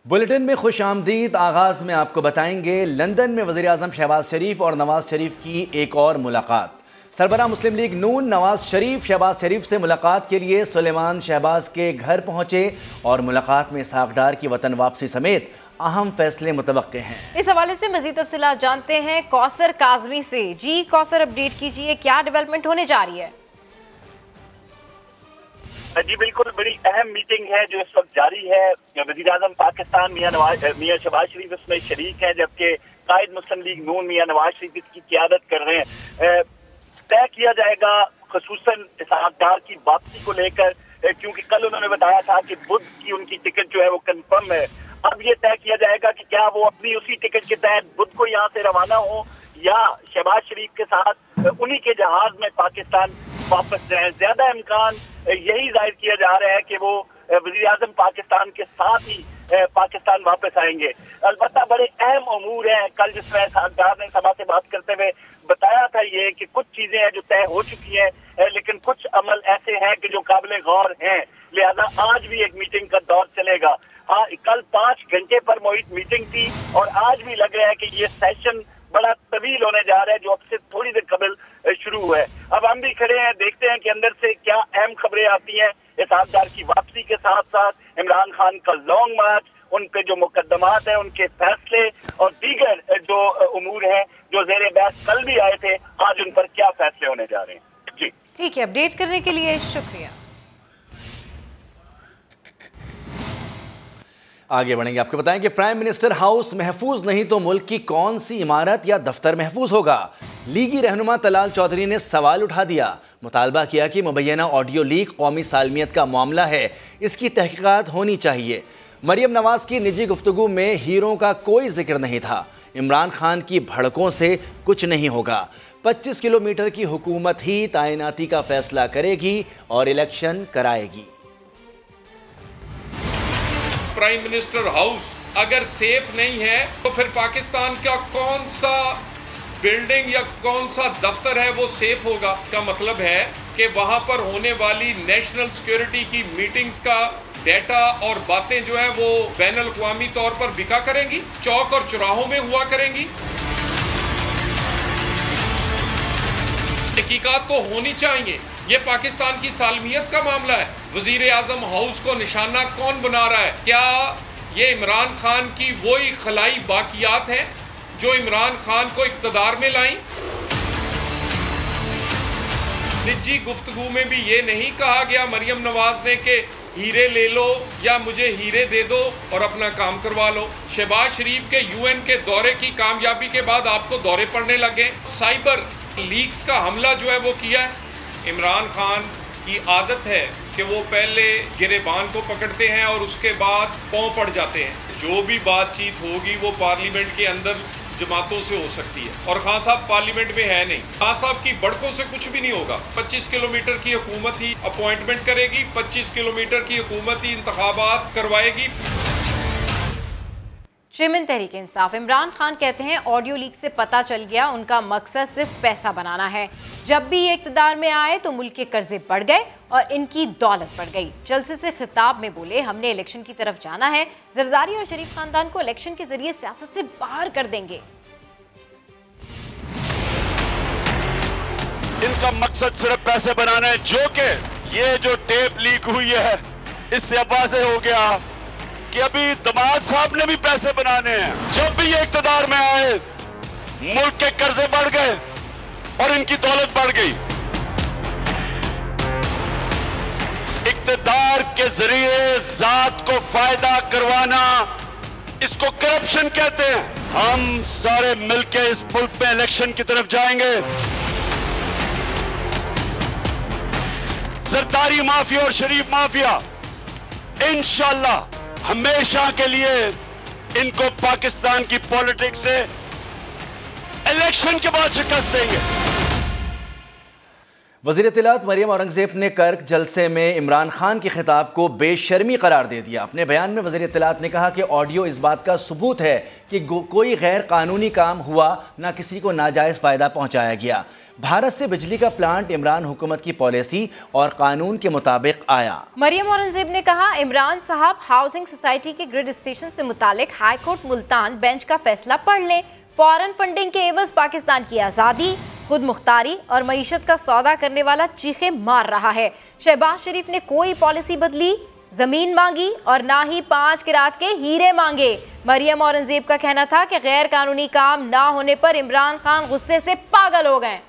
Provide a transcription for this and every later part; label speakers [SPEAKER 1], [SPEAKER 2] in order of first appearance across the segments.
[SPEAKER 1] Bulletin में खुश आमदीद। आगाज़ में आपको बताएंगे लंदन में वज़ीर आज़म शहबाज शरीफ और नवाज शरीफ की एक और मुलाकात। सरबराह मुस्लिम लीग नून नवाज शरीफ शहबाज शरीफ से मुलाकात के लिए सुलेमान शहबाज के घर पहुंचे और मुलाकात में इसहाक डार की वतन वापसी समेत अहम फैसले मुतवक्के हैं।
[SPEAKER 2] इस हवाले से मजीद तफसीलात जानते हैं कौसर काजमी से। जी कौसर, अपडेट कीजिए, क्या डेवलपमेंट होने जा रही है?
[SPEAKER 3] जी बिल्कुल, बड़ी अहम मीटिंग है जो इस वक्त जारी है। वज़ीर आज़म पाकिस्तान मियां शहबाज शरीफ इसमें शरीक है, जबकि कायद मुस्लिम लीग नून मियां नवाज शरीफ इसकी क़ियादत कर रहे हैं। तय किया जाएगा खुसूसन इसहाक डार की वापसी को लेकर, क्योंकि कल उन्होंने बताया था कि बुध की उनकी टिकट जो है वो कंफर्म है। अब ये तय किया जाएगा कि क्या वो अपनी उसी टिकट के तहत बुध को यहाँ से रवाना हो या शहबाज शरीफ के साथ उन्हीं के जहाज में पाकिस्तान वापस जाए। ज्यादा इम्कान यही जाहिर किया जा रहा है कि वो वज़ीर आज़म पाकिस्तान के साथ ही पाकिस्तान वापस आएंगे। अलबत्ता बड़े अहम अमूर हैं। कल जिसमें इसहाक डार ने सभा से बात करते हुए बताया था ये कि कुछ चीजें हैं जो तय हो चुकी हैं, लेकिन कुछ अमल ऐसे हैं कि जो काबिल गौर हैं, लिहाजा आज भी एक मीटिंग का दौर चलेगा। हाँ, कल 5 घंटे पर मोहित मीटिंग थी और आज भी लग रहा है कि ये सेशन बड़ा तवील होने जा रहा है जो अब से थोड़ी देर कबल शुरू हुआ है। अब हम भी खड़े हैं, देखते हैं कि अंदर से क्या अहम खबरें आती हैं। इसहाक डार की वापसी के साथ साथ इमरान खान का लॉन्ग मार्च, उन पे जो मुकदमात हैं, उनके फैसले और दीगर जो उमूर हैं जो ज़ेरे बहस कल भी आए थे, आज उन पर क्या फैसले होने जा रहे हैं। जी
[SPEAKER 2] ठीक है, अपडेट करने के लिए शुक्रिया।
[SPEAKER 1] आगे बढ़ेंगे, आपको बताएं कि प्राइम मिनिस्टर हाउस महफूज नहीं तो मुल्क की कौन सी इमारत या दफ्तर महफूज होगा। लीगी रहनुमा तलाल चौधरी ने सवाल उठा दिया। मुतालबा किया कि मुबैना ऑडियो लीक कौमी सालमियत का मामला है, इसकी तहकीकात होनी चाहिए। मरियम नवाज की निजी गुफ्तगू में हीरों का कोई जिक्र नहीं था। इमरान खान की भड़कों से कुछ नहीं होगा। 25 किलोमीटर की हुकूमत ही तैनाती का फैसला करेगी और इलेक्शन कराएगी।
[SPEAKER 4] प्राइम मिनिस्टर हाउस अगर सेफ नहीं है तो फिर पाकिस्तान का कौन सा बिल्डिंग या कौन सा दफ्तर है वो सेफ होगा? इसका मतलब है कि वहां पर होने वाली नेशनल सिक्योरिटी की मीटिंग्स का डेटा और बातें जो है वो बैनुल अक़वामी तौर पर बिका करेंगी, चौक और चौराहों में हुआ करेंगी। तहकीकात तो होनी चाहिए। ये पाकिस्तान की सालमियत का मामला है। वजीर आजम हाउस को निशाना कौन बना रहा है? क्या ये इमरान खान की वही खलाई बाकियात हैं जो इमरान खान को इक़्तिदार में लाई? निजी गुफ्तगू में भी ये नहीं कहा गया मरियम नवाज ने कि हीरे ले लो या मुझे हीरे दे दो और अपना काम करवा लो। शहबाज शरीफ के यूएन के दौरे की कामयाबी के बाद आपको दौरे पड़ने लगे। साइबर लीक्स का हमला जो है वो किया है। इमरान खान की आदत है कि वो पहले गिरेबान को पकड़ते हैं और उसके बाद पांव पड़ जाते हैं। जो भी बातचीत होगी वो पार्लियामेंट के अंदर जमातों से हो सकती है और खान साहब पार्लियामेंट में है नहीं। खान साहब की बड़कों से कुछ भी नहीं होगा। 25 किलोमीटर की हुकूमत ही अपॉइंटमेंट करेगी, 25 किलोमीटर की हुकूमत ही इंतखाबात करवाएगी।
[SPEAKER 2] चेयरमैन तहरीक इंसाफ इमरान खान कहते हैं ऑडियो लीक से पता चल गया उनका मकसद सिर्फ पैसा बनाना है। जब भी ये इक़्तिदार में आए तो मुल्क के कर्जे बढ़ गए और इनकी दौलत बढ़ गई। जलसे से खिताब में बोले, हमने इलेक्शन की तरफ जाना है, जरदारी और शरीफ खानदान को इलेक्शन के जरिए सियासत से बाहर कर देंगे।
[SPEAKER 5] इनका मकसद सिर्फ पैसे बनाना है, जो कि ये जो टेप लीक हुई है इससे अब वाज़ेह हो गया कि अभी दामाद साहब ने भी पैसे बनाने हैं। जब भी ये इक़्तिदार में आए मुल्क के कर्जे बढ़ गए और इनकी दौलत बढ़ गई। इक़्तिदार के जरिए जात को फायदा करवाना, इसको करप्शन कहते हैं। हम सारे मिलकर इस मुल्क में इलेक्शन की तरफ जाएंगे। जरदारी माफिया और शरीफ माफिया इंशाअल्लाह हमेशा के लिए इनको पाकिस्तान की पॉलिटिक्स से इलेक्शन के बाद शिकस्त देंगे।
[SPEAKER 1] वज़ीर इत्तलात मरियम औरंगज़ेब ने कर्क जलसे में इमरान खान के खिताब को बेशर्मी करार दे दिया। अपने बयान में वज़ीर इत्तलात ने कहा कि ऑडियो इस बात का सबूत है कि कोई गैर कानूनी काम हुआ, ना किसी को नाजायज़ फ़ायदा पहुँचाया गया। भारत से बिजली का प्लांट इमरान हुकूमत की पॉलिसी और कानून के मुताबिक आया।
[SPEAKER 2] मरियम औरंगज़ेब ने कहा, इमरान साहब हाउसिंग सोसाइटी के ग्रिड स्टेशन से मुतालिक हाई कोर्ट मुल्तान बेंच का फैसला पढ़ लें। फॉरेन फंडिंग के एवज पाकिस्तान की आज़ादी, खुद मुख्तारी और मईशत का सौदा करने वाला चीखे मार रहा है। शहबाज शरीफ ने कोई पॉलिसी बदली, जमीन मांगी और ना ही 5 किरात के हीरे मांगे। मरियम औरंगज़ेब का कहना था कि गैर कानूनी काम ना होने पर इमरान खान गुस्से से पागल हो गए।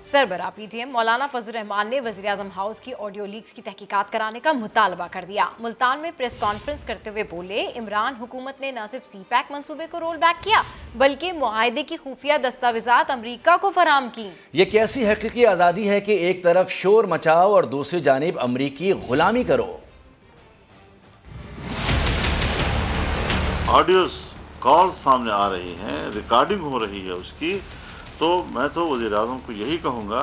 [SPEAKER 2] सरबराह पीटीएम मौलाना फजल रहमान ने वज़ीर आज़म हाउस की ऑडियो लीक्स की तहकीकात कराने का मुतालबा कर दिया। मुल्तान में प्रेस कॉन्फ्रेंस करते हुए बोले, इमरान हुकूमत ने न सिर्फ CPEC मंसूबे को रोल बैक किया बल्कि मुआहदे की खुफिया दस्तावेजात अमरीका को फराहम की। ये
[SPEAKER 1] कैसी हकीकी आज़ादी है कि एक तरफ शोर मचाओ और दूसरी जानिब अमरीकी गुलामी करो।
[SPEAKER 6] ऑडियोस कॉल सामने आ रही हैं, रिकॉर्डिंग हो रही है उसकी, तो मैं तो वज़ीर आज़म को यही कहूँगा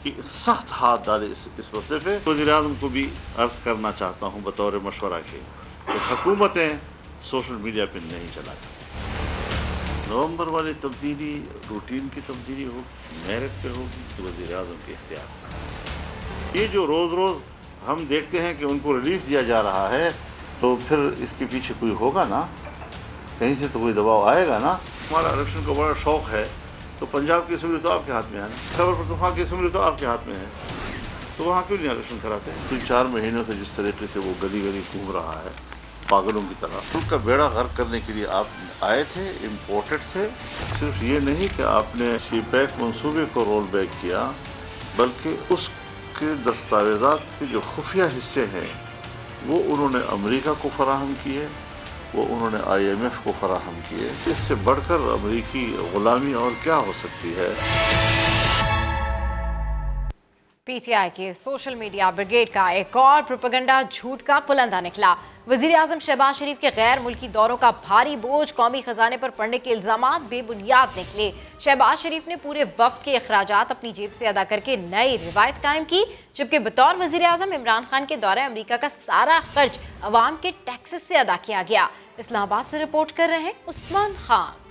[SPEAKER 6] कि सख्त हाथ डाले इस मसले पे। वज़ीर आज़म को भी अर्ज़ करना चाहता हूँ बतौर मशवरा के कि हुकूमतें सोशल मीडिया पे नहीं चलाती। नवंबर वाली तब्दीली रूटीन की तब्दीली होगी, मेरिट पे होगी, तो वज़ीर आज़म के इख्तियार से। ये जो रोज़ रोज़ हम देखते हैं कि उनको रिलीफ दिया जा रहा है, तो फिर इसके पीछे कोई होगा ना, कहीं से तो कोई दबाव आएगा ना। हमारा इलेक्शन का बड़ा शौक़ है, तो पंजाब की असम्बली तो आपके हाथ में है ना, खैबर पख्तूनख्वा की असम्बली तो आपके हाथ में है, तो वहाँ क्यों नहीं इलेक्शन कराते हैं? 3-4 महीनों से जिस तरीके से वो गली गली घूम रहा है पागलों की तरह, उनका बेड़ा गर्क करने के लिए आप आए थे, इम्पोर्टेड थे। सिर्फ ये नहीं कि आपने CPEC मंसूबे को रोल बैक किया, बल्कि उसके दस्तावेज़ात के जो खुफिया हिस्से हैं वो उन्होंने अमेरिका को फराहम किए, वो उन्होंने IMF को फराहम किए। इससे बढ़कर अमेरिकी गुलामी और क्या हो सकती है।
[SPEAKER 2] PTI के सोशल मीडिया ब्रिगेड का एक और प्रोपेगेंडा झूठ का पुलंदा निकला। वज़ीर आज़म शहबाज शरीफ के गैर मुल्की दौरों का भारी बोझ कौमी खजाने पर पड़ने के इल्जामात बेबुनियाद निकले। शहबाज शरीफ ने पूरे वफ्द के अखराजात अपनी जेब से अदा करके नई रिवायत कायम की, जबकि बतौर वज़ीर आज़म इमरान खान के दौरे अमेरिका का सारा खर्च अवाम के टैक्सेस से अदा किया गया। इस्लामाबाद से रिपोर्ट कर रहे हैं उस्मान खान।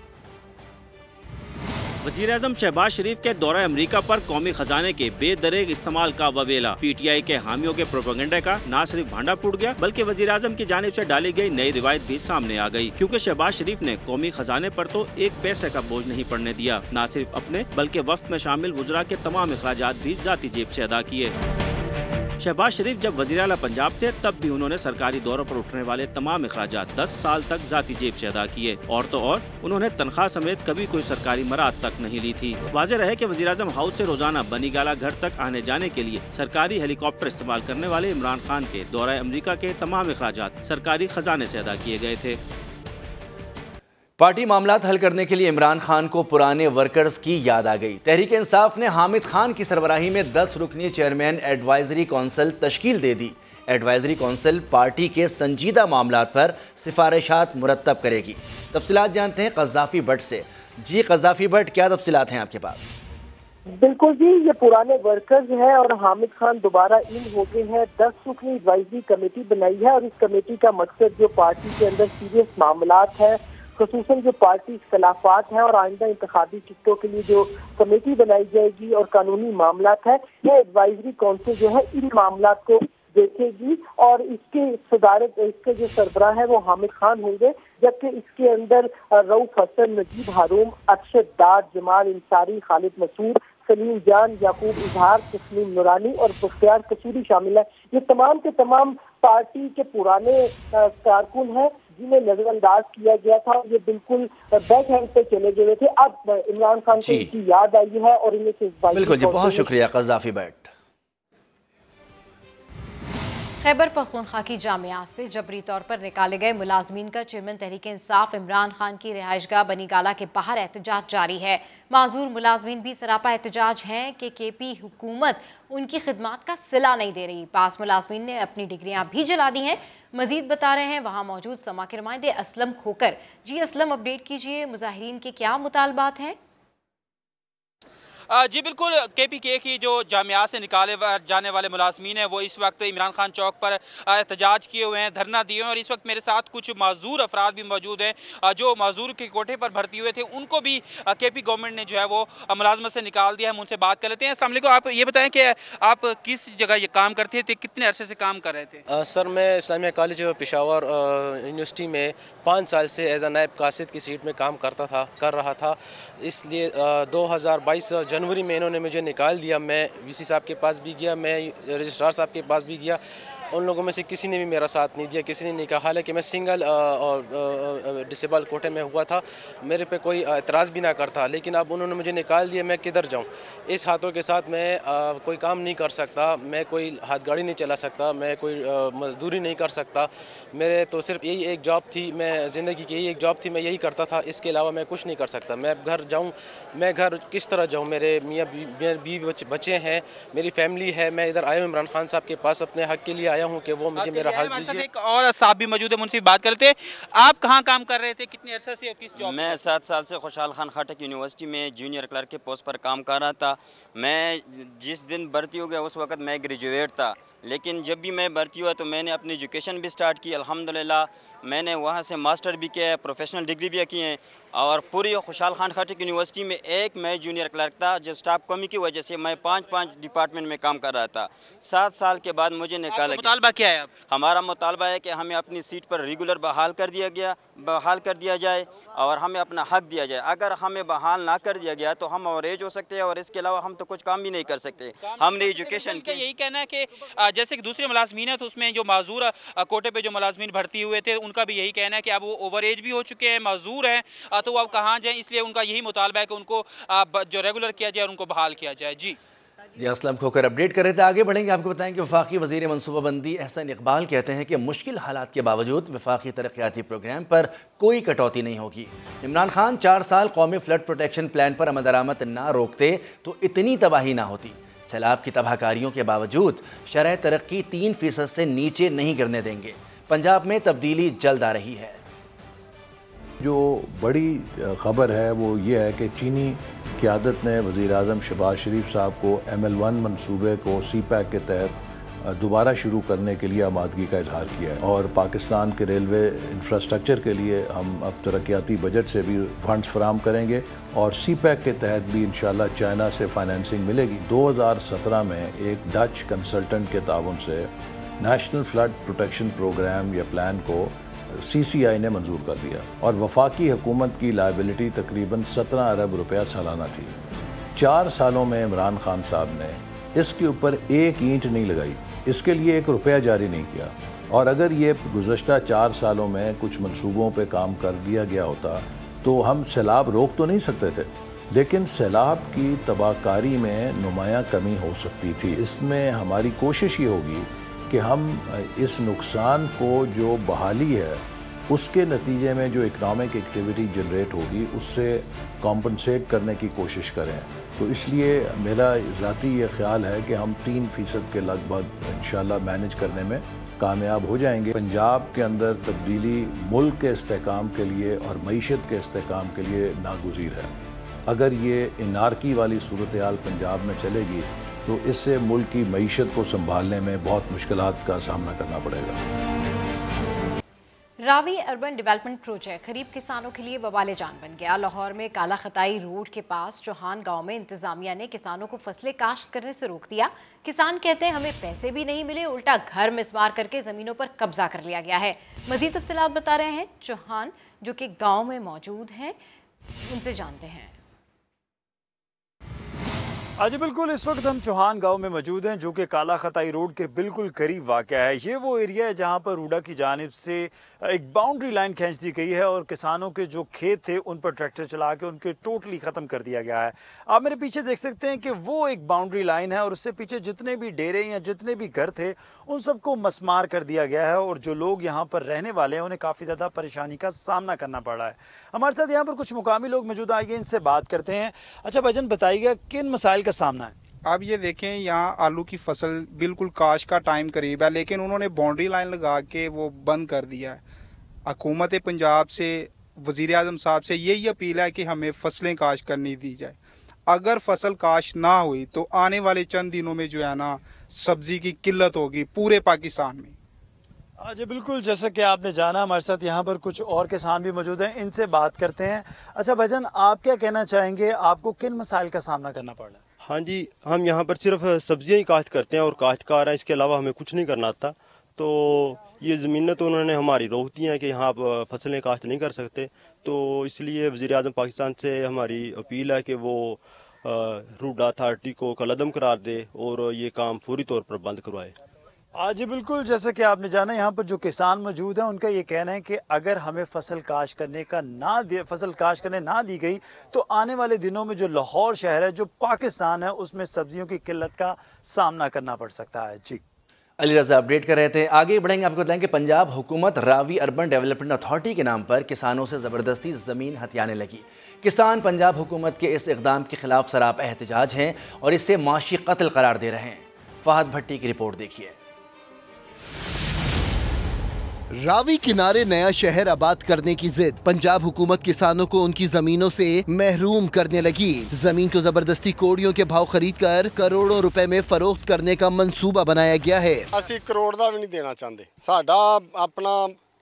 [SPEAKER 7] वज़ीर-ए-आज़म शहबाज शरीफ के दौरा अमेरिका पर कौमी खजाने के बेदरेग इस्तेमाल का ववेला। PTI के हामियों के प्रोपेगेंडा का न सिर्फ भांडा फूट गया, बल्कि वज़ीर-ए-आज़म की जानिब से डाली गई नई रिवायत भी सामने आ गई, क्योंकि शहबाज शरीफ ने कौमी खजाने पर तो एक पैसे का बोझ नहीं पड़ने दिया। न सिर्फ अपने बल्कि वफ्द में शामिल वुज़रा के तमाम अखराजात भी जाती जेब से अदा किए। शहबाज शरीफ जब वज़ीर आला पंजाब थे, तब भी उन्होंने सरकारी दौरों पर उठने वाले तमाम अखराजात 10 साल तक जाती जेब से अदा किए, और तो और उन्होंने तनख्वाह समेत कभी कोई सरकारी मराद तक नहीं ली थी। वाज़ेह रहे कि वज़ीर आज़म हाउस से रोजाना बनीगाला घर तक आने जाने के लिए सरकारी हेलीकॉप्टर इस्तेमाल करने वाले इमरान खान के दौरा अमेरिका के तमाम अखराजात सरकारी खजाने से अदा किए गए थे।
[SPEAKER 1] पार्टी मामलात हल करने के लिए इमरान खान को पुराने वर्कर्स की याद आ गई। तहरीक इंसाफ ने हामिद खान की सरबराही में 10 रुकनी चेयरमैन एडवाइजरी कौंसिल तश्कील दे दी। एडवाइजरी कौंसिल पार्टी के संजीदा मामलात पर सिफारिशात मुरतब करेगी। तफसीलात जानते हैं क़ज़्ज़ाफ़ी भट्ट से। जी क़ज़्ज़ाफ़ी भट्ट, क्या तफसीलात हैं आपके पास?
[SPEAKER 8] बिल्कुल जी, ये पुराने वर्कर्स हैं और हामिद खान दोबारा इन हो गए हैं। 10 रुकनी एडवाइजरी कमेटी बनाई है और इस कमेटी का मकसद जो पार्टी के अंदर सीरियस मामलात है, खुसूसन जो पार्टी इख्तलाफात हैं और आइंदा इंतखाबी टिकटों के लिए जो कमेटी बनाई जाएगी और कानूनी मामलात है, ये एडवाइजरी काउंसिल जो है इन मामलात को देखेगी और इसके सदारत, इसके जो सरबराह है वो हामिद खान होंगे, जबकि इसके अंदर रऊफ हसन, नजीब हारून, अरशद डार, जमाल इंसारी, खालिद मसूद, सलीम जान, याकूब इजहार, तस्लीम नूरानी और बख्तियार कसूरी शामिल है। ये तमाम के तमाम पार्टी के पुराने कारकुन हैं जिन्हें नजरअंदाज किया गया था। ये बिल्कुल बैक हैंड पे चले गए थे। अब इमरान खान को इनकी याद आई है और इन्हें से
[SPEAKER 1] बिल्कुल जी, बहुत शुक्रिया क़ज़्ज़ाफ़ी भट्ट।
[SPEAKER 2] खैबर पख्तूनख्वा की जामियात से जबरी तौर पर निकाले गए मुलाजमीन का चेयरमैन तहरीक इंसाफ इमरान खान की रिहाइशगाह बनीगाला के बाहर एहतजाज जारी है। माजूर मुलाजमीन भी सरापा एहतजाज हैं कि KP हुकूमत उनकी खिदमात का सिला नहीं दे रही। पास मुलाजमीन ने अपनी डिग्रियां भी जला दी हैं। मजीद बता रहे हैं वहाँ मौजूद समा के नुमाइंदे असलम खोकर। जी असलम, अपडेट कीजिए, मुजाहिरीन के क्या मुतालबात हैं?
[SPEAKER 9] जी बिल्कुल, KPK की जो जामियात से निकाले जाने वाले मुलाजमीन हैं वो इस वक्त इमरान खान चौक पर एहतजाज किए हुए हैं, धरना दिए हुए हैं और इस वक्त मेरे साथ कुछ माजूर अफराद भी मौजूद हैं जो माजूर के कोटे पर भर्ती हुए थे। उनको भी KP गवर्नमेंट ने जो है वो मुलाजमत से निकाल दिया है। हम उनसे बात कर लेते हैं। अस्सलाम वालेकुम, आप ये बताएं कि आप किस जगह ये काम करते थे, कितने अरसे से काम कर रहे थे?
[SPEAKER 10] सर मैं इस्लामिया कॉलेज पेशावर यूनिवर्सिटी में 5 साल से एज नायब कासिद की सीट में काम कर रहा था। इसलिए 2022 जनवरी में इन्होंने मुझे निकाल दिया। मैं VC साहब के पास भी गया, मैं रजिस्ट्रार साहब के पास भी गया, उन लोगों में से किसी ने भी मेरा साथ नहीं दिया, किसी ने नहीं कहा। हालांकि मैं सिंगल और डिसेबल कोटे में हुआ था, मेरे पे कोई एतराज़ भी ना करता, लेकिन अब उन्होंने मुझे निकाल दिया। मैं किधर जाऊं? इस हाथों के साथ मैं कोई काम नहीं कर सकता, मैं कोई हाथ गाड़ी नहीं चला सकता, मैं कोई मजदूरी नहीं कर सकता। मेरे तो सिर्फ यही एक जॉब थी, मैं ज़िंदगी की यही एक जॉब थी, मैं यही करता था, इसके अलावा मैं कुछ नहीं कर सकता। मैं घर जाऊँ, मैं घर किस तरह जाऊँ? मेरे मियाँ बीवी बच्चे हैं, मेरी फैमिली है। मैं इधर आया हूँ इमरान खान साहब के पास अपने हक़ के लिए आया हूँ कि वो मुझे मेरा हक दीजिए।
[SPEAKER 9] एक और साहब भी मौजूद है, उनसे बात करते हैं। आप कहाँ काम कर रहे थे, कितने अरसे से और किस जॉब?
[SPEAKER 11] मैं 7 साल से खुशहाल खान खटक यूनिवर्सिटी में जूनियर क्लर्क के पोस्ट पर काम कर रहा था। मैं जिस दिन भर्ती हो गया उस वक्त मैं ग्रेजुएट था, लेकिन जब भी मैं भर्ती हुआ तो मैंने अपनी एजुकेशन भी स्टार्ट की। अल्हम्दुलिल्लाह मैंने वहाँ से मास्टर भी किया है, प्रोफेशनल डिग्री भी की है और पूरी खुशहाल खान खटक यूनिवर्सिटी में एक मैं जूनियर क्लर्क था। जो स्टाफ कमी की वजह से मैं 5 डिपार्टमेंट में काम कर रहा था। 7 साल के बाद मुझे निकाला गया।
[SPEAKER 9] मुतालबा क्या है?
[SPEAKER 11] हमारा मुतालबा है कि हमें अपनी सीट पर रेगुलर बहाल कर दिया जाए और हमें अपना हक दिया जाए। अगर हमें बहाल ना कर दिया गया तो हम अवरेज हो सकते हैं और इसके अलावा हम तो कुछ काम भी नहीं कर सकते। हमने एजुकेशन
[SPEAKER 9] का यही कहना है कि जैसे कि दूसरे मुलाजमीन है तो उसमें जो माजूर कोटे पे जो मुलाजमीन भर्ती हुए थे उनका भी यही कहना है कि अब वो ओवर एज भी हो चुके हैं, माजूर हैं, तो वो अब कहाँ जाएं। इसलिए उनका यही मुतालबा है कि उनको जो रेगुलर किया जाए और उनको बहाल किया जाए। जी
[SPEAKER 1] असलम खोकर अपडेट कर रहे थे। आगे बढ़ेंगे, आपको बताएं कि वफाकी वज़ीर मनसूबाबंदी एहसन इकबाल कहते हैं कि मुश्किल हालात के बावजूद वफाकी तरक्याती प्रोग्राम पर कोई कटौती नहीं होगी। इमरान खान 4 साल कौमी फ्लड प्रोटेक्शन प्लान पर अमल दरामद ना रोकते तो इतनी तबाही ना होती। सैलाब की तबाहकारियों के बावजूद शरह तरक्की 3% से नीचे नहीं गिरने देंगे। पंजाब में तब्दीली जल्द आ रही है।
[SPEAKER 12] जो बड़ी ख़बर है वो ये है कि चीनी क़यादत ने वज़ीर आज़म शहबाज शरीफ साहब को ML1 मनसूबे को CPEC के तहत दोबारा शुरू करने के लिए आमादगी का इजहार किया है और पाकिस्तान के रेलवे इंफ्रास्ट्रक्चर के लिए हम अब तरक्याती बजट से भी फंड्स फराहम करेंगे और CPEC के तहत भी इंशाल्लाह चाइना से फाइनेंसिंग मिलेगी। 2017 में एक डच कंसल्टेंट के ताउन से नेशनल फ्लड प्रोटेक्शन प्रोग्राम या प्लान को CCI ने मंजूर कर दिया और वफाकी हुकूमत की लायबिलिटी तकरीबन 17 अरब रुपया सालाना थी। 4 सालों में इमरान खान साहब ने इसके ऊपर एक ईंट नहीं लगाई, इसके लिए 1 रुपया जारी नहीं किया और अगर ये गुज़श्ता 4 सालों में कुछ मंसूबों पे काम कर दिया गया होता तो हम सैलाब रोक तो नहीं सकते थे, लेकिन सैलाब की तबाहकारी में नुमायां कमी हो सकती थी। इसमें हमारी कोशिश ये होगी कि हम इस नुकसान को जो बहाली है उसके नतीजे में जो इकनॉमिक एक्टिविटी जनरेट होगी उससे कॉम्पनसेट करने की कोशिश करें। तो इसलिए मेरा ज़ाती ये ख्याल है कि हम 3% के लगभग इंशाल्लाह मैनेज करने में कामयाब हो जाएंगे। पंजाब के अंदर तब्दीली मुल्क के इस्तेहकाम के लिए और मईशत के इस्तेहकाम के लिए नागुज़ीर है। अगर ये इनारकी वाली सूरत हाल पंजाब में चलेगी तो इससे मुल्क की मईशत को संभालने में बहुत मुश्किलात का सामना करना पड़ेगा।
[SPEAKER 2] रावी अर्बन डेवलपमेंट प्रोजेक्ट खरीफ किसानों के लिए वबाले जान बन गया। लाहौर में काला खताई रोड के पास चौहान गांव में इंतजामिया ने किसानों को फसलें काश्त करने से रोक दिया। किसान कहते हैं हमें पैसे भी नहीं मिले, उल्टा घर मिसमार करके जमीनों पर कब्जा कर लिया गया है। मजीद तफसीलात बता रहे हैं चौहान जो कि गाँव में मौजूद हैं, उनसे जानते हैं।
[SPEAKER 13] आज बिल्कुल इस वक्त हम चौहान गांव में मौजूद हैं जो कि काला खताई रोड के बिल्कुल करीब वाक़या है। ये वो एरिया है जहां पर रूडा की जानिब से एक बाउंड्री लाइन खींच दी गई है और किसानों के जो खेत थे उन पर ट्रैक्टर चला के उनके टोटली ख़त्म कर दिया गया है। आप मेरे पीछे देख सकते हैं कि वो एक बाउंड्री लाइन है और उससे पीछे जितने भी डेरे या जितने भी घर थे उन सबको मसमार कर दिया गया है और जो लोग यहाँ पर रहने वाले हैं उन्हें काफ़ी ज़्यादा परेशानी का सामना करना पड़ रहा है। हमारे साथ यहाँ पर कुछ मुकामी लोग मौजूद आएंगे, इनसे बात करते हैं। अच्छा भाईजान, बताइएगा किन मसाइल का सामना है?
[SPEAKER 14] आप ये देखें, यहाँ आलू की फसल बिल्कुल काश का टाइम करीब है, लेकिन उन्होंने बाउंड्री लाइन लगा के वो बंद कर दिया है। हुकूमत पंजाब से, वज़ीर आज़म साहब से यही अपील है कि हमें फसलें काश करनी दी जाए। अगर फसल काश्त ना हुई तो आने वाले चंद दिनों में जो है ना सब्जी की किल्लत होगी पूरे पाकिस्तान में।
[SPEAKER 13] जी बिल्कुल, जैसा कि आपने जाना, हमारे साथ यहाँ पर कुछ और किसान भी मौजूद हैं, इनसे बात करते हैं। अच्छा भाईजान, आप क्या कहना चाहेंगे, आपको किन मसाइल का सामना करना पड़ रहा है?
[SPEAKER 15] हाँ जी, हम यहाँ पर सिर्फ सब्जियाँ ही काश्त करते हैं और काश्तकार हैं, इसके अलावा हमें कुछ नहीं करना आता। तो ये ज़मीनें तो उन्होंने हमारी रोक दी हैं कि यहाँ आप फसलें काश्त नहीं कर सकते। तो इसलिए वज़ीर-ए-आज़म पाकिस्तान से हमारी अपील है कि वो रूडा अथॉरिटी को कलअदम करार दे और ये काम फौरी तौर पर बंद करवाए।
[SPEAKER 13] जी बिल्कुल, जैसे कि आपने जाना, यहाँ पर जो किसान मौजूद हैं उनका ये कहना है कि अगर हमें फसल काश्त करने ना दी गई तो आने वाले दिनों में जो लाहौर शहर है, जो पाकिस्तान है, उसमें सब्जियों की किल्लत का सामना करना पड़ सकता है। जी
[SPEAKER 1] अली रजा अपडेट कर रहे थे। आगे बढ़ेंगे, आपको बताएं कि पंजाब हुकूमत रावी अर्बन डेवलपमेंट अथॉरिटी के नाम पर किसानों से ज़बरदस्ती ज़मीन हथियाने लगी। किसान पंजाब हुकूमत के इस इक़दाम के खिलाफ सरापा एहतजाज हैं और इसे माशी कत्ल करार दे रहे हैं। फहद भट्टी की रिपोर्ट देखिए।
[SPEAKER 16] रावी किनारे नया शहर आबाद करने की जिद, पंजाब हुकूमत किसानों को उनकी जमीनों से महरूम करने लगी। जमीन को जबरदस्ती कोड़ियों के भाव खरीद कर करोड़ों रुपए में फरोख्त करने का मंसूबा बनाया गया है।
[SPEAKER 17] असी करोड़ का भी नहीं देना चाहते। साडा अपना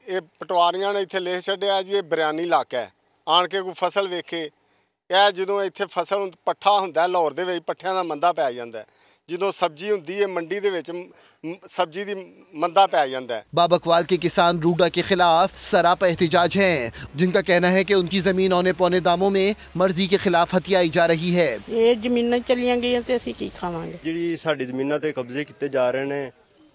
[SPEAKER 17] ये पटवारियां ने इत्थे लिख छड्डिया जी, ये बरियानी इलाका है। आन के कोई फसल वेखे, यह जो इत्थे फसल पट्ठा हुंदा लाहौर दे विच पट्ठियां दा मंदा पै जांदा है। जो सब्जी होंदी है मंडी दे विच सब्जी दी मंदा पै जांदा है।
[SPEAKER 16] बाबकवाल के किसान रूडा के खिलाफ सरापा एहतजाज हैं, जिनका कहना है कि उनकी जमीन औने पौने दामों में मर्जी के खिलाफ हथियाई जा रही है।
[SPEAKER 18] ये जमीनां चलियां गईयां ते असीं की खावांगे।
[SPEAKER 15] जिहड़ी साडी जमीनां ते कब्जे कीते जा रहे ने,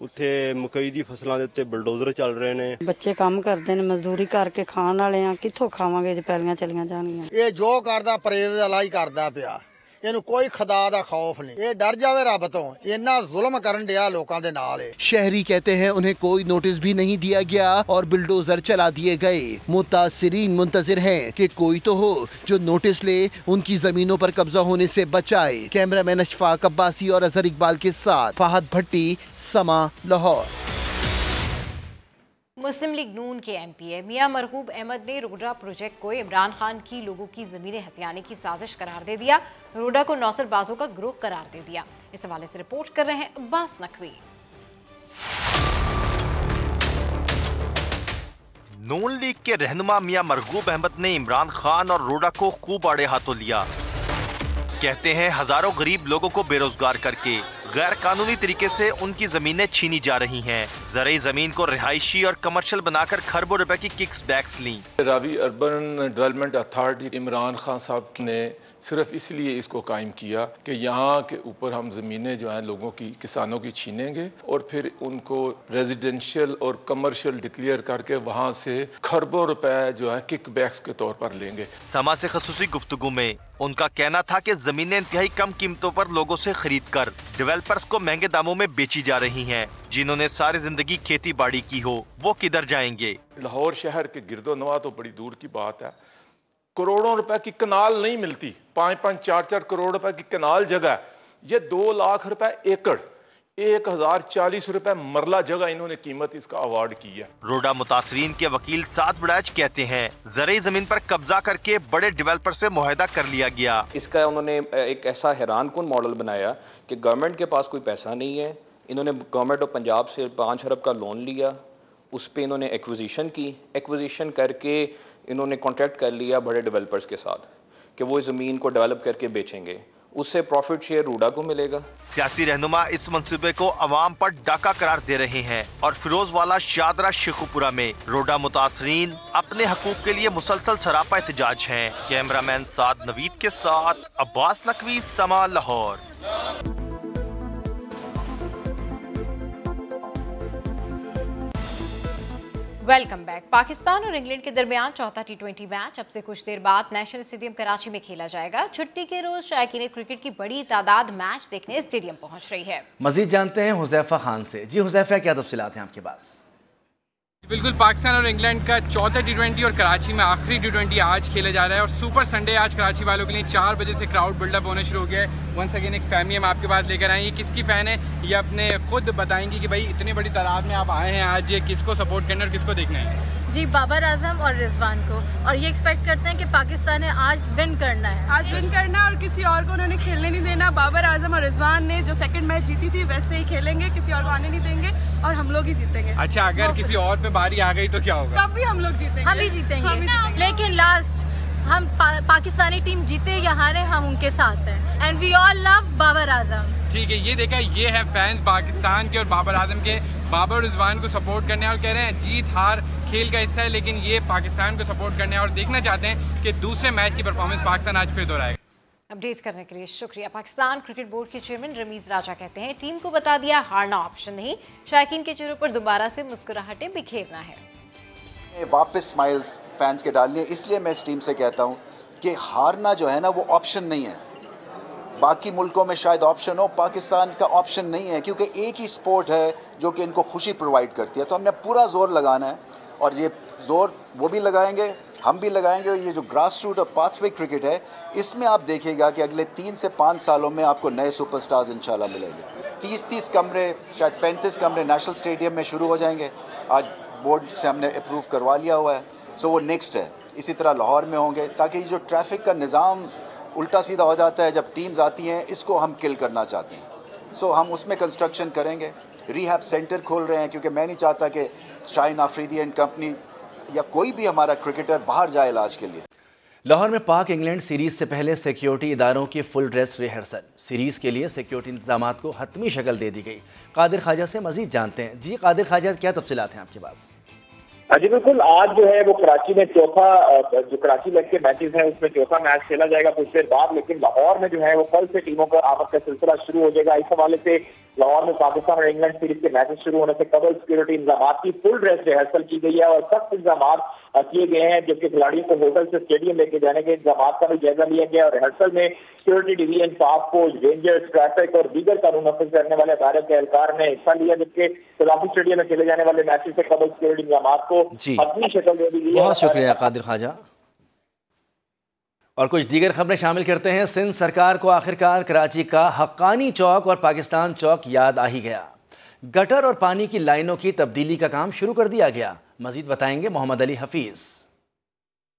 [SPEAKER 15] उत्थे मकई दी फसलां दे उत्ते बुलडोजर चल रहे ने।
[SPEAKER 18] बच्चे काम करदे ने, मजदूरी करके खाण वाले आ, कित्थों खावांगे जे पैलियां चलियां जाणगीਆਂ।
[SPEAKER 19] ये जो करदा परहेज वाला ही करदा पिया, इन्हू कोई खुदा दा खौफ नहीं, ये डर जावे रब तो, इन्ना जुल्म करन दिया लोकां दे नाल।
[SPEAKER 16] शहरी कहते हैं उन्हें कोई नोटिस भी नहीं दिया गया और बुलडोजर चला दिए गए। मुतासिरीन मुंतजिर हैं कि कोई तो हो जो नोटिस ले, उनकी जमीनों पर कब्जा होने से बचाए। कैमरामैन अशफाक अब्बासी और अजहर इकबाल के साथ फहद भट्टी, समा, लाहौर।
[SPEAKER 2] मुस्लिम लीग नून के एमपी मियां मरगूब अहमद ने रोडा प्रोजेक्ट को इमरान खान की लोगों की जमीनें हथियाने की साजिश करार दे दिया। रोडा को नौसरबाजों का ग्रोह करार दे दिया। इस हवाले से रिपोर्ट कर रहे हैं अब्बास नकवी।
[SPEAKER 20] नून लीग के रहनुमा मियां मरगूब अहमद ने इमरान खान और रोडा को खूब आड़े हाथों लिया। कहते हैं हजारों गरीब लोगों को बेरोजगार करके गैर कानूनी तरीके से उनकी जमीनें छीनी जा रही हैं। ज़रई जमीन को रिहायशी और कमर्शियल बनाकर खरबों रुपए की किक्स बैक्स ली।
[SPEAKER 21] Ravi urban development authority Imran Khan साहब ने सिर्फ इसलिए इसको कायम किया कि यहाँ के ऊपर हम ज़मीनें जो हैं लोगों की, किसानों की छीनेंगे और फिर उनको रेजिडेंशियल और कमर्शियल डिक्लेयर करके वहाँ से खरबों रुपए जो है किक बैक्स के तौर पर लेंगे।
[SPEAKER 20] समा से खसूसी गुफ्तगू में उनका कहना था कि जमीनें इंतहाई कम कीमतों पर लोगों से खरीद कर डेवलपर्स को महंगे दामों में बेची जा रही हैं। जिन्होंने सारी जिंदगी खेती बाड़ी की हो वो किधर जाएंगे।
[SPEAKER 21] लाहौर शहर के गिरदोनवा तो बड़ी दूर की बात है, करोड़ों रुपए की कनाल नहीं मिलती। 5-5, 4-4 करोड़ रुपए की कनाल जगह, ये 2 लाख रुपए एकड़, 1040 रुपए मरला जगह इन्होंने कीमत इसका अवार्ड की है।
[SPEAKER 20] रोडा मुतासरीन के वकील साद बड़ाच कहते हैं ज़रई जमीन पर कब्जा करके बड़े डेवलपर से मुआहदा कर लिया गया।
[SPEAKER 22] इसका उन्होंने एक ऐसा हैरानकुन मॉडल बनाया कि गवर्नमेंट के पास कोई पैसा नहीं है। इन्होंने गवर्नमेंट ऑफ पंजाब से 5 अरब का लोन लिया, उस पर इन्होंने एक्विजिशन की। एक्विजिशन करके इन्होंने कॉन्ट्रैक्ट कर लिया बड़े डेवलपर्स के साथ कि वो ज़मीन को डेवलप करके बेचेंगे, उससे प्रॉफिट शेयर रूडा को मिलेगा।
[SPEAKER 20] सियासी रहनुमा इस मंसूबे को अवाम पर डाका करार दे रहे हैं और फिरोजवाला, शादरा, शेखुपुरा में रोडा मुतासरीन अपने हकूक के लिए मुसलसल सरापा एहतजाज हैं। कैमरामैन साद नवीद के साथ अब्बास नकवी, समा, लाहौर।
[SPEAKER 2] Welcome back. पाकिस्तान और इंग्लैंड के दरमियान चौथा T20 मैच अब से कुछ देर बाद नेशनल स्टेडियम कराची में खेला जाएगा। छुट्टी के रोज शायकीन क्रिकेट की बड़ी तादाद मैच देखने स्टेडियम पहुंच रही है।
[SPEAKER 1] मजीद जानते हैं हुज़ैफा खान से। जी हुज़ैफा, क्या तफसीलात हैं आपके पास?
[SPEAKER 23] बिल्कुल, पाकिस्तान और इंग्लैंड का चौथा T20 और कराची में आखिरी T20 आज खेला जा रहा है और सुपर संडे आज कराची वालों के लिए 4 बजे से क्राउड बिल्डअप होना शुरू हो गया है। वंस अगेन एक फैमिली हम आपके पास लेकर आए हैं। किसकी फ़ैन है ये अपने खुद बताएंगी कि भाई इतनी बड़ी तादाद में आप आए हैं आज, किसको सपोर्ट करना और किसको देखना है।
[SPEAKER 3] जी बाबर आजम और रिजवान को, और ये एक्सपेक्ट करते हैं कि पाकिस्तान ने आज विन करना है,
[SPEAKER 4] आज विन करना है और किसी और को उन्होंने खेलने नहीं देना। बाबर आजम और रिजवान ने जो सेकंड मैच जीती थी वैसे ही खेलेंगे, किसी और को आने नहीं देंगे और हम लोग ही जीतेंगे।
[SPEAKER 23] अच्छा, अगर किसी और पे बारी आ गई तो क्या होगा?
[SPEAKER 4] तब भी हम लोग जीतेंगे,
[SPEAKER 3] हम ही जीतेंगे, लेकिन लास्ट हम पाकिस्तानी टीम जीते या हारे हम उनके साथ हैं। And we all love Babar Azam.
[SPEAKER 23] ठीक है, ये देखा, ये है फैंस पाकिस्तान के और बाबर आजम के। बाबर रिजवान को सपोर्ट करने और कह रहे हैं जीत हार खेल का हिस्सा है, लेकिन ये पाकिस्तान को सपोर्ट करने और देखना चाहते हैं कि दूसरे मैच की परफॉर्मेंस पाकिस्तान आज फिर दोहराएगा।
[SPEAKER 2] अपडेट करने के लिए शुक्रिया। पाकिस्तान क्रिकेट बोर्ड के चेयरमैन रमीज राजा कहते हैं टीम को बता दिया हारना ऑप्शन नहीं, शायकीन के चेहरों पर दोबारा से मुस्कुराहटें बिखेरना है।
[SPEAKER 5] वापस स्माइल्स फैंस के डालनी है, इसलिए मैं इस टीम से कहता हूँ कि हारना जो है ना वो ऑप्शन नहीं है। बाकी मुल्कों में शायद ऑप्शन हो, पाकिस्तान का ऑप्शन नहीं है, क्योंकि एक ही स्पोर्ट है जो कि इनको खुशी प्रोवाइड करती है। तो हमने पूरा जोर लगाना है और ये जोर वो भी लगाएंगे, हम भी लगाएंगे। और ये जो ग्रास रूट और पाथवे क्रिकेट है, इसमें आप देखिएगा कि अगले 3 से 5 सालों में आपको नए सुपरस्टार्स इंशाल्लाह मिलेंगे। 30 कमरे, शायद 35 कमरे नेशनल स्टेडियम में शुरू हो जाएंगे। आज बोर्ड से हमने अप्रूव करवा लिया हुआ है, सो वो नेक्स्ट है। इसी तरह लाहौर में होंगे, ताकि जो ट्रैफिक का निज़ाम उल्टा सीधा हो जाता है जब टीम्स आती हैं, इसको हम किल करना चाहते हैं। सो हम उसमें कंस्ट्रक्शन करेंगे, रिहैब सेंटर खोल रहे हैं, क्योंकि मैं नहीं चाहता कि शाहीन आफरीदी एंड कंपनी या कोई भी हमारा क्रिकेटर बाहर जाए इलाज के लिए।
[SPEAKER 1] लाहौर में पाक इंग्लैंड सीरीज से पहले सिक्योरिटी इदारों की फुल ड्रेस रिहर्सल। सीरीज के लिए सिक्योरिटी इंतजाम को हतमी शक्ल दे दी गई। कादिर ख्वाजा से मजीद जानते हैं। जी कादिर ख्वाजा, क्या तफसीलात हैं आपके पास?
[SPEAKER 24] जी बिल्कुल, आज जो है वो कराची में चौथा, जो कराची लेग के मैचेस हैं उसमें चौथा मैच खेला जाएगा कुछ देर बाद। लेकिन लाहौर में जो है वो कल से टीमों का आमद का सिलसिला शुरू हो जाएगा। इस हवाले से लाहौर में पाकिस्तान और इंग्लैंड सीरीज के मैचेस शुरू होने से कबल सिक्योरिटी इंतजाम की फुल ड्रेस रिहर्सल की गई है और सख्त इंतजाम किए गए हैं, जबकि खिलाड़ियों को होटल से स्टेडियम लेके जाने के इंतजाम का भी जायजा लिया गया। और रिहर्सल में सिक्योरिटी डिवीजन, पाक फौज, रेंजर्स, ट्रैफिक और दीगर कानून नाफिज करने वाले अदारों के एहलकार ने हिस्सा लिया, जबकि सलाफी स्टेडियम में खेले जाने वाले मैचेस से कबल सिक्योरिटी इंतजाम को अपनी शक्ल दे दी गई।
[SPEAKER 1] बहुत शुक्रिया कादिर ख्वाजा। और कुछ दीगर खबरें शामिल करते हैं। सिंध सरकार को आखिरकार कराची का हक्कानी चौक और पाकिस्तान चौक याद आ ही गया। गटर और पानी की लाइनों की तब्दीली का काम शुरू कर दिया गया। मजीद बताएंगे मोहम्मद अली हफीज।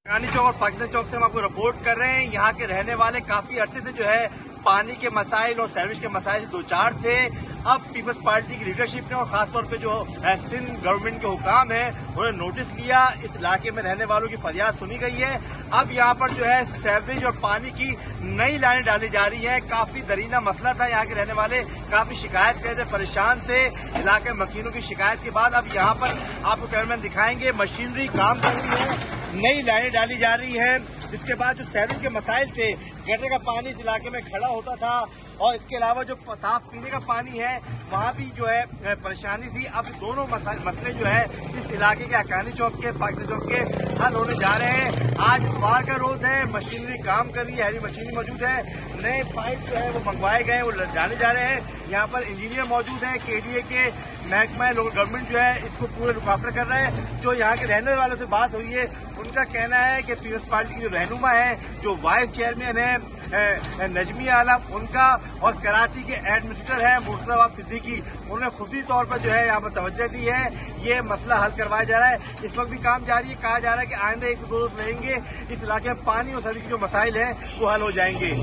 [SPEAKER 25] हक्कानी चौक और पाकिस्तान चौक से हम आपको रिपोर्ट कर रहे हैं। यहाँ के रहने वाले काफी अरसे से जो है पानी के मसाइल और सैंडविच के मसाइल दो चार थे। अब पीपल्स पार्टी की लीडरशिप ने और खासतौर पे जो सिंध गवर्नमेंट के हुकाम है उन्होंने नोटिस लिया, इस इलाके में रहने वालों की फरियाद सुनी गई है। अब यहाँ पर जो है सैवरेज और पानी की नई लाइनें डाली जा रही है। काफी दरीना मसला था, यहाँ के रहने वाले काफी शिकायत कर रहे थे, परेशान थे इलाके मकीनों की शिकायत के बाद। अब यहाँ पर आपको कैमरामैन दिखाएंगे, मशीनरी काम कर रही है, नई लाइनें डाली जा रही है। इसके बाद जो सैवरेज के मसाइल थे, गटर का पानी इस इलाके में खड़ा होता था और इसके अलावा जो साफ पीने का पानी है वहाँ भी जो है परेशानी थी। अब दोनों मसले जो है इस इलाके के हक्कानी चौक के, पाकिस्तान चौक के हल होने जा रहे हैं। आज इतवार का रोज है, मशीनरी काम कर रही है, हैवी मशीनरी मौजूद है, नए पाइप जो है वो मंगवाए गए, वो डाले जा रहे हैं। यहाँ पर इंजीनियर मौजूद है, KDA के महकमा लोकल गवर्नमेंट जो है इसको पूरे रुकावट कर रहा है। जो यहाँ के रहने वालों से बात हुई है उनका कहना है कि पीपल्स पार्टी की जो रहनुमा है, जो वाइस चेयरमैन है नजमी आलम, उनका और कराची के एडमिनिस्ट्रेटर है मुर्तज़ा सिद्दीकी, उन्होंने खुदी तौर पर जो है यहाँ पर तवज्जो दी है। ये मसला हल करवाया जा रहा है। इस वक्त भी काम जारी है। कहा जा रहा है कि आइंदा 1 से 2 रोज रहेंगे, इस इलाके में पानी और सड़क के जो मसाइल हैं वो हल हो जाएंगे।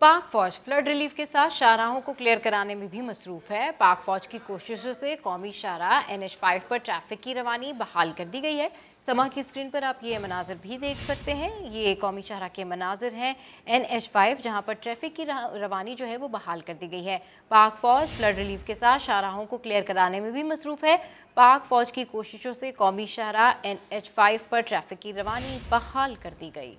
[SPEAKER 2] पाक फौज फ्लड रिलीफ के साथ शाहराहों को क्लियर कराने में भी मसरूफ है। पाक फौज की कोशिशों से कौमी शाहराह NH5 पर ट्रैफिक की रवानी बहाल कर दी गई है। समा की स्क्रीन पर आप ये मनाजिर भी देख सकते हैं। ये कौमी शाहराह के मनाजिर हैं NH5, जहां पर ट्रैफिक की रवानी जो है वो बहाल कर दी गई है। पाक फौज फ्लड रिलीफ के साथ शाहराहों को क्लियर कराने में भी मसरूफ है। पाक फौज की कोशिशों से कौमी शाहराह NH5 पर ट्रैफिक की रवानी बहाल कर दी गई।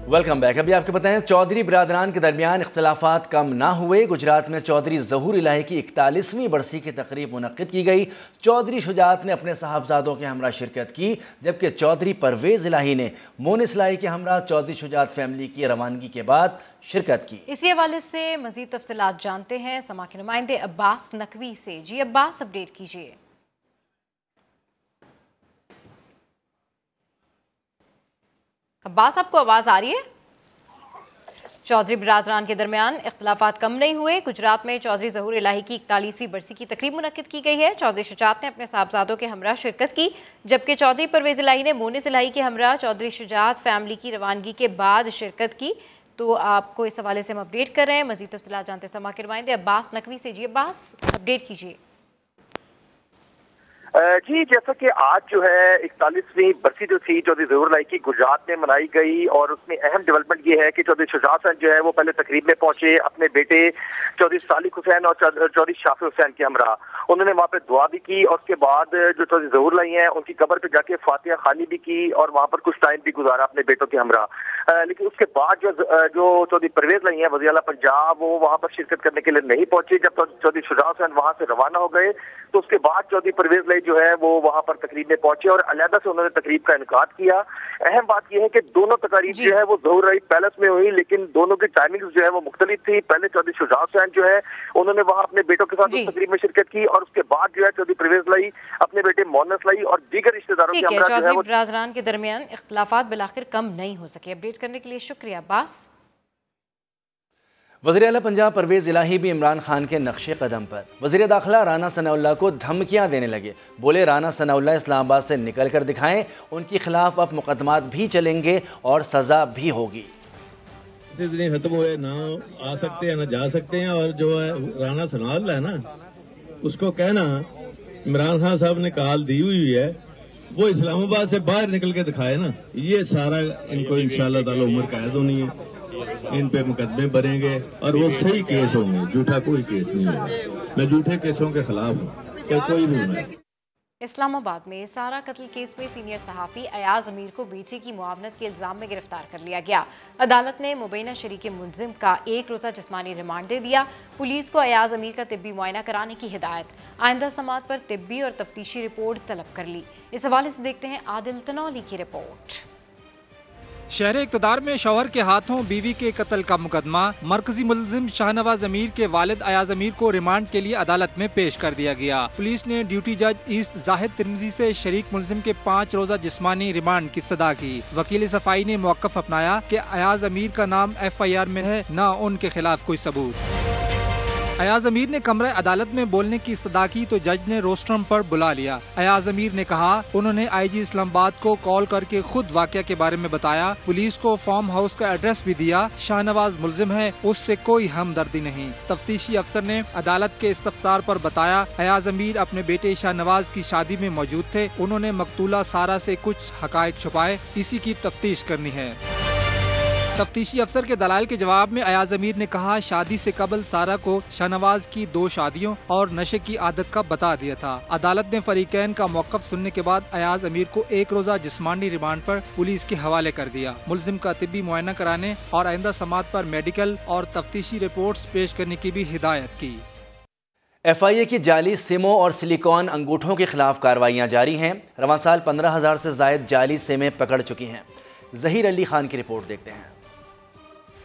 [SPEAKER 1] Welcome back. अभी आपको बताएं, चौधरी बिरादरान के दरमियान इख्तलाफात कम ना हुए। गुजरात में चौधरी ज़हूर इलाही की 41वीं बरसी की तकरीब मुनक़्क़िद की गई। चौधरी शुजात ने अपने साहबजादों के हमरा शिरकत की, जबकि चौधरी परवेज़ इलाही ने मोनिस इलाही के हमरा चौधरी शुजात फैमिली की रवानगी के बाद शिरकत की।
[SPEAKER 2] इसी हवाले से मज़ीद तफसीलात जानते हैं समा के नुमाइंदे अब्बास नकवी से। जी अब्बास, अपडेट कीजिए। अब्बास, आपको आवाज़ आ रही है? चौधरी बिरादरान के दरमियान इख्तलाफात कम नहीं हुए। गुजरात में चौधरी ज़हूर इलाही की 41वीं बरसी की तकरीब मुनक्किद की गई है। चौधरी शुजात ने अपने साहबजादों के हमरा शिरकत की, जबकि चौधरी परवेज़ इलाही ने मोनिस इलाही के हमरा चौधरी शुजात फैमिली की रवानगी के बाद शिरकत की। तो आपको इस हवाले से हम अपडेट कर रहे हैं। मज़ीद तफसीलात जानते समा के नुमाइंदे अब्बास नकवी से। जी अब्बास, अपडेट कीजिए।
[SPEAKER 6] जी, जैसा कि आज जो है 41वीं बरसी जो थी चौधरी ज़हूर इलाही की गुजरात में मनाई गई, और उसमें अहम डेवलपमेंट ये है कि चौधरी शुजात हुसैन जो है वो पहले तकरीब में पहुंचे अपने बेटे चौधरी सालिक हुसैन और चौधरी शाफी हुसैन के हमरा। उन्होंने वहाँ पे दुआ भी की, और उसके बाद जो चौधरी ज़हूर इलाही हैं उनकी कब्र पे जाके फातिहा खानी भी की और वहाँ पर कुछ टाइम भी गुजारा अपने बेटों के हमरा। लेकिन उसके बाद जो चौधरी परवेज़ इलाही हैं वज़ीर आला पंजाब, वो वहाँ पर शिरकत करने के लिए नहीं पहुंचे। जब चौधरी शुजात हुसैन वहाँ से रवाना हो गए तो उसके बाद चौधरी परवेज़ इलाही जो है वो वहाँ पर तकरीब में पहुंचे और अलहदा से उन्होंने तकरीब का इनकाद किया। अहम बात यह है कि दोनों तकारीब जो है वो ज़हूर इलाही पैलेस में हुई, लेकिन दोनों की टाइमिंग्स जो है वो मुख्तलिफ थी। पहले चौधरी शुजात हुसैन जो है उन्होंने वहाँ अपने बेटों के साथ उस तकरीब में शिरकत की, और उसके बाद जो है चौधरी परवेज़ इलाही अपने बेटे मोनिस इलाही और दीगर रिश्तेदारों के हमरा जो है
[SPEAKER 2] चौधरी बिरादरान के दरमियान इख्तलाफात बिलाखिर कम नहीं हो सके। अपडेट करने के लिए शुक्रिया अब्बास।
[SPEAKER 1] वज़ीर आला पंजाब परवेज़ इलाही भी इमरान खान के नक्शे कदम पर। वज़ीर दाखिला राना सनाउल्लाह को धमकियां देने लगे। बोले राना सनाउल्लाह इस्लामाबाद से निकल कर दिखाएं, उनके खिलाफ अब मुकदमात भी चलेंगे और सज़ा भी होगी।
[SPEAKER 7] खत्म हुए ना आ सकते हैं ना जा सकते हैं, और जो है राना सनाउल्लाह है ना, उसको कहना इमरान खान साहब ने कॉल दी हुई है, वो इस्लामाबाद से बाहर निकल के दिखाए ना, ये सारा इनको इंशाअल्लाह ताला उम्र कैद होनी है, इन पे मुकदमे बनेंगे और वो सही केस होंगे, झूठा कोई केस नहीं होगा। मैं झूठे केसों के खिलाफ हूँ, तो कोई भी नहीं।
[SPEAKER 2] इस्लामाबाद में सारा कत्ल केस में सीनियर सहाफ़ी अयाज अमीर को बेटे की मुआवनत के इल्ज़ाम में गिरफ्तार कर लिया गया। अदालत ने मुबैना शरीक मुलजिम का 1 रोज़ा जिस्मानी रिमांड दे दिया। पुलिस को अयाज अमीर का तिब्बी मुआयना कराने की हिदायत, आइंदा समात पर तिब्बी और तफ्तीशी रिपोर्ट तलब कर ली। इस हवाले से देखते हैं आदिल तनौली की रिपोर्ट।
[SPEAKER 8] शहर इक़्तिदार में शौहर के हाथों बीवी के कत्ल का मुकदमा, मरकजी मुलजिम शाहनवाज अमीर के वालिद अयाज अमीर को रिमांड के लिए अदालत में पेश कर दिया गया। पुलिस ने ड्यूटी जज ईस्ट जाहिद तिरमिज़ी से शरीक मुलजिम के 5 रोज़ा जिस्मानी रिमांड की इस्तदा की। वकील सफाई ने मौक़िफ़ अपनाया कि अयाज अमीर का नाम FIR में है, न उनके खिलाफ कोई सबूत। अयाज अमीर ने कमरे अदालत में बोलने की इस्तदा की तो जज ने रोस्ट्रम पर बुला लिया। अयाज अमीर ने कहा उन्होंने IG इस्लामाबाद को कॉल करके खुद वाक़या के बारे में बताया, पुलिस को फार्म हाउस का एड्रेस भी दिया। शाहनवाज मुलजिम है, उससे कोई हमदर्दी नहीं। तफ्तीशी अफसर ने अदालत के इस्तफसार पर बताया अयाज अमीर अपने बेटे शाहनवाज की शादी में मौजूद थे, उन्होंने मकतूला सारा से कुछ हकायक छुपाए, इसी की तफ्तीश करनी है। तफ्तीशी अफसर के दलाल के जवाब में अयाज अमीर ने कहा शादी से कबल सारा को शाहनवाज की 2 शादियों और नशे की आदत का बता दिया था। अदालत ने फरीकैन का मौक़िफ़ सुनने के बाद अयाज अमीर को 1 रोज़ा जिस्मानी रिमांड पर पुलिस के हवाले कर दिया। मुलजिम का तिब्बी मुआयना कराने और आइंदा समात पर मेडिकल और तफ्तीशी रिपोर्ट्स पेश करने की भी हिदायत की।
[SPEAKER 1] FIA की जाली सिमों और सिलिकॉन अंगूठों के खिलाफ कार्रवाइयाँ जारी हैं। रवां साल 15,000 से जायद जाली सिमें पकड़ चुकी हैं। ज़हीर अली खान की रिपोर्ट देखते हैं।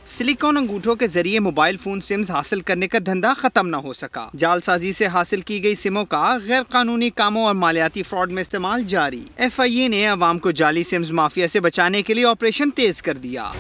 [SPEAKER 10] सिलिकॉन अंगूठों के जरिए मोबाइल फोन सिम्स हासिल करने का धंधा खत्म न हो सका। जालसाजी से हासिल की गई सिमों का गैर कानूनी कामों और मालियाती फ्रॉड में इस्तेमाल जारी। FIA ने अवाम को जाली सिम्स माफिया से बचाने के लिए ऑपरेशन तेज कर दिया।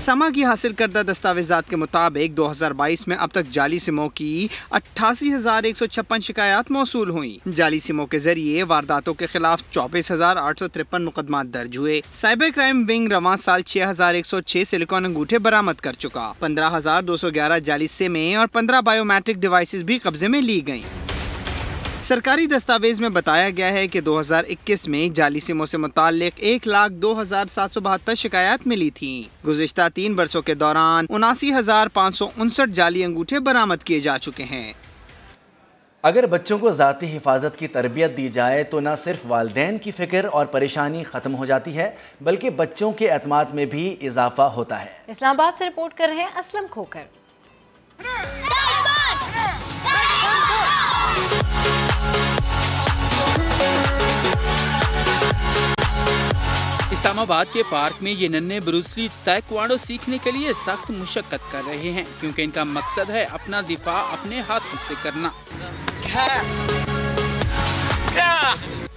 [SPEAKER 10] समा की हासिल करदा दस्तावेजात के मुताबिक 2022 में अब तक जाली सिमों की 88,156 शिकायत मौसूल हुई। जाली सिमों के जरिए वारदातों के खिलाफ 24,853 मुकदमा दर्ज हुए। साइबर क्राइम विंग रवां साल 6,106 सिलिकॉन अंगूठे बरामद कर चुका। 15,211 जाली सिमें और 15 बायोमेट्रिक डिवाइसेस भी कब्जे में ली गयी। सरकारी दस्तावेज में बताया गया है कि 2021 में जाली सिमों से मुताल्लिक 1,02,772 शिकायत मिली थी। गुज़िश्ता 3 बरसों के दौरान 79,559 जाली अंगूठे बरामद किए जा चुके हैं।
[SPEAKER 1] अगर बच्चों को ज़ाती हिफाजत की तरबियत दी जाए तो न सिर्फ वालिदैन की फ़िक्र और परेशानी ख़त्म हो जाती है, बल्कि बच्चों के एतमाद में भी इजाफा होता है।
[SPEAKER 2] इस्लामाबाद से रिपोर्ट कर रहे हैं असलम खोकर।
[SPEAKER 11] इस्लामाबाद के पार्क में ये नन्हे ब्रूस ली ताइक्वांडो सीखने के लिए सख्त मुशक्कत कर रहे हैं, क्योंकि इनका मकसद है अपना दिफा अपने हाथों से करना।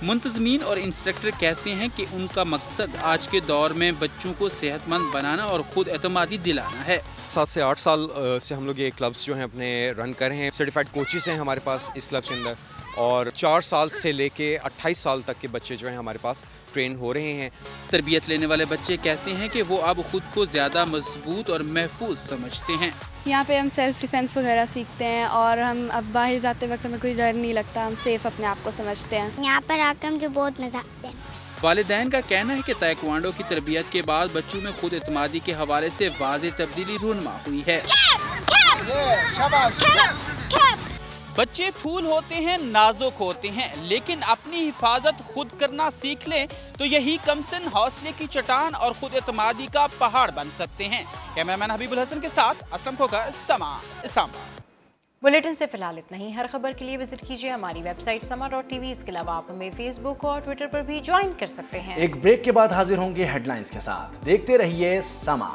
[SPEAKER 11] मुंतजमीन और इंस्ट्रक्टर कहते हैं कि उनका मकसद आज के दौर में बच्चों को सेहतमंद बनाना और खुद एतमादी दिलाना है।
[SPEAKER 9] 7 से 8 साल से हम लोग ये क्लब्स जो हैं अपने रन कर रहे हैं। सर्टिफाइड कोचेस हैं हमारे पास इस क्लब के अंदर, और 4 साल से लेके 28 साल तक के बच्चे जो हैं हमारे पास ट्रेन हो रहे हैं।
[SPEAKER 11] तरबियत लेने वाले बच्चे कहते हैं कि वो अब खुद को ज़्यादा मजबूत और महफूज समझते हैं।
[SPEAKER 12] यहाँ पे हम सेल्फ डिफेंस वगैरह सीखते हैं और हम अब बाहर जाते वक्त हमें कोई डर नहीं लगता, हम सेफ अपने आप को समझते हैं।
[SPEAKER 13] यहाँ पर आकर मुझे बहुत मजा आता है।
[SPEAKER 11] वालिदैन का कहना है कि ताइक्वांडो की तरबियत के बाद बच्चों में खुद एतमादी के हवाले से वाज़ेह तब्दीली रूनमा हुई है। बच्चे फूल होते हैं, नाजुक होते हैं, लेकिन अपनी हिफाजत खुद करना सीख लें तो यही कमसिन हौसले की चट्टान और खुद एतमादी का पहाड़ बन सकते हैं। कैमरामैन हबीबुल हसन के साथ असलम खोकर, समा, इस्लामाबाद।
[SPEAKER 2] बुलेटिन से फिलहाल इतना ही। हर खबर के लिए विजिट कीजिए हमारी वेबसाइट sama.tv। इसके अलावा आप हमें फेसबुक और ट्विटर पर भी ज्वाइन कर सकते हैं।
[SPEAKER 1] एक ब्रेक के बाद हाजिर होंगे हेडलाइंस के साथ। देखते रहिए समा।